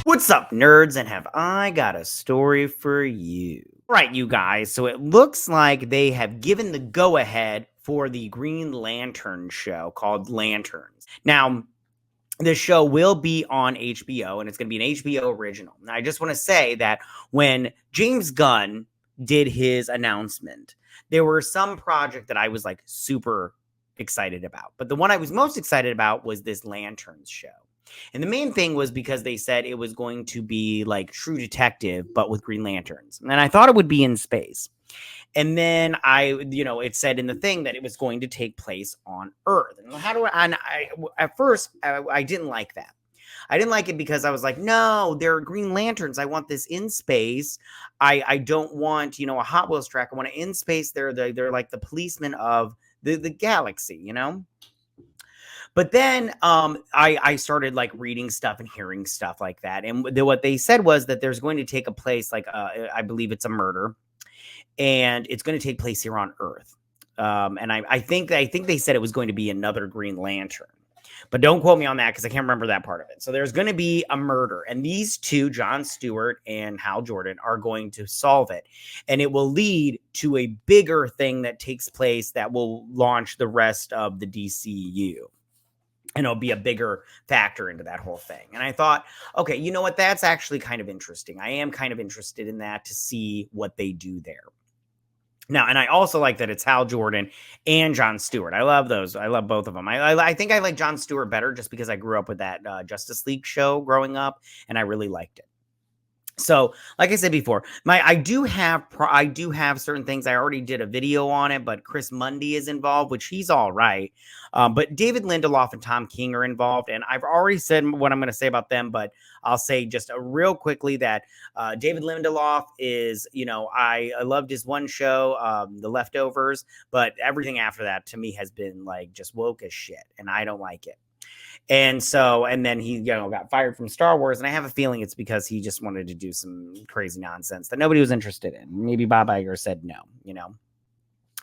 What's up, nerds? And have I got a story for you? Right, you guys. So it looks like they have given the go ahead for the Green Lantern show called Lanterns. Now, the show will be on HBO and it's going to be an HBO original. Now, I just want to say that when James Gunn did his announcement, there were some project that I was like super excited about. But the one I was most excited about was this Lanterns show. And the main thing was because they said it was going to be like True Detective, but with Green Lanterns. And I thought it would be in space. And then it said in the thing that it was going to take place on Earth. And at first, I didn't like that. I didn't like it because I was like, no, they're Green Lanterns. I want this in space. I don't want, a Hot Wheels track. I want it in space. They're like the policemen of the galaxy, But then I started like reading stuff and hearing stuff like that. And what they said was that there's going to take a place like I believe it's a murder. And it's going to take place here on Earth. And I think they said it was going to be another Green Lantern. But don't quote me on that because I can't remember that part of it. So there's going to be a murder. And these two, John Stewart and Hal Jordan, are going to solve it. And it will lead to a bigger thing that takes place that will launch the rest of the DCU. And it'll be a bigger factor into that whole thing. And I thought, okay, you know what? That's actually kind of interesting. I am kind of interested in that to see what they do there. Now, and I also like that it's Hal Jordan and John Stewart. I love those. I love both of them. I think I like John Stewart better just because I grew up with that Justice League show growing up, and I really liked it. So, like I said before, I do have certain things. I already did a video on it, but Chris Mundy is involved, which he's all right. But David Lindelof and Tom King are involved, and I've already said what I'm going to say about them, but I'll say just real quickly that David Lindelof is, I loved his one show, The Leftovers, but everything after that to me has been like just woke as shit, and I don't like it. And then he, got fired from Star Wars. And I have a feeling it's because he just wanted to do some crazy nonsense that nobody was interested in. Maybe Bob Iger said no,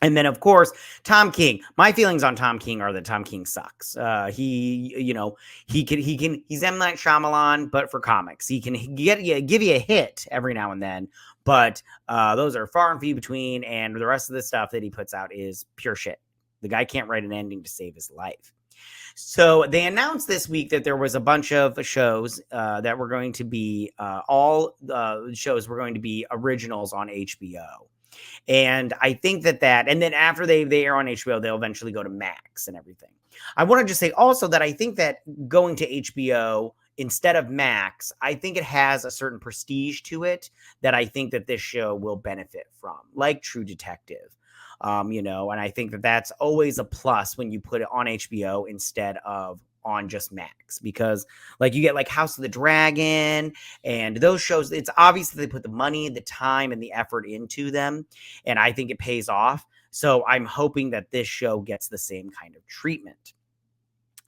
And then, of course, Tom King. My feelings on Tom King are that Tom King sucks. He's M. Night Shyamalan, but for comics. He can give you a hit every now and then, but those are far and few between. And the rest of the stuff that he puts out is pure shit. The guy can't write an ending to save his life. So they announced this week that there was a bunch of shows that were going to be all shows were going to be originals on HBO. And I think that and then after they air on HBO, they'll eventually go to Max and everything. I want to just say also that I think that going to HBO instead of Max, I think it has a certain prestige to it that I think that this show will benefit from, like True Detective. And I think that that's always a plus when you put it on HBO instead of on just Max, because like you get like House of the Dragon and those shows, it's obvious that they put the money, the time, and the effort into them. And I think it pays off. So I'm hoping that this show gets the same kind of treatment.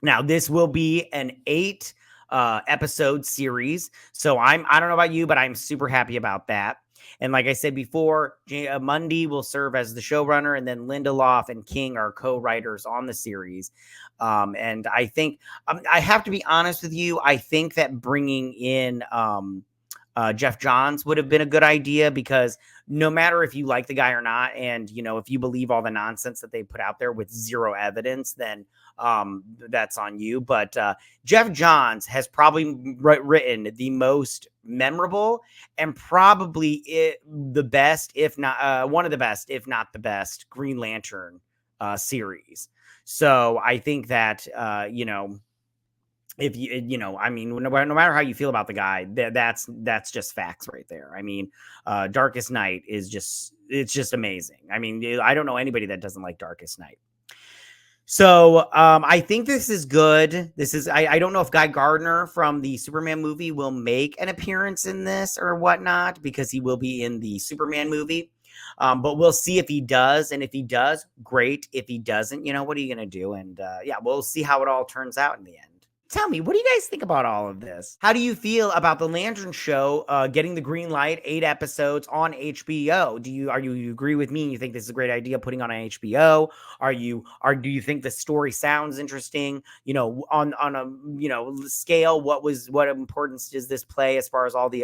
Now, this will be an 8 episode series. So I don't know about you, but I'm super happy about that. And like I said before, Mundy will serve as the showrunner, and then Lindelof and King are co-writers on the series. And I think I have to be honest with you. I think that bringing in Jeff Johns would have been a good idea, because no matter if you like the guy or not, and if you believe all the nonsense that they put out there with zero evidence, then that's on you. But Jeff Johns has probably written the most memorable and probably the best, if not one of the best, if not the best, Green Lantern series. So I think that if no matter how you feel about the guy, that's just facts right there. I mean, Darkest Night it's just amazing. I mean, I don't know anybody that doesn't like Darkest Night. So I think this is good. I don't know if Guy Gardner from the Superman movie will make an appearance in this or whatnot, because he will be in the Superman movie. But we'll see if he does. And if he does, great. If he doesn't, what are you going to do? And we'll see how it all turns out in the end. Tell me, what do you guys think about all of this? How do you feel about the Lantern Show getting the green light, 8 episodes on HBO? You agree with me? You think this is a great idea putting on HBO? Do you think the story sounds interesting? On a scale, what importance does this play as far as all the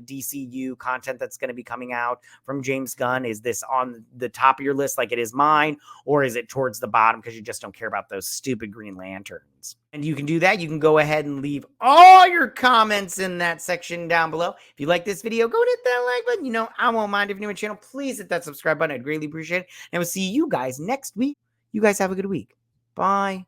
DCU content that's going to be coming out from James Gunn? Is this on the top of your list like it is mine, or is it towards the bottom because you just don't care about those stupid Green Lanterns? And you can do that. You can go ahead and leave all your comments in that section down below. If you like this video, go and hit that like button. I won't mind. If you're new to the channel, please hit that subscribe button. I'd greatly appreciate it. And I will see you guys next week. You guys have a good week. Bye.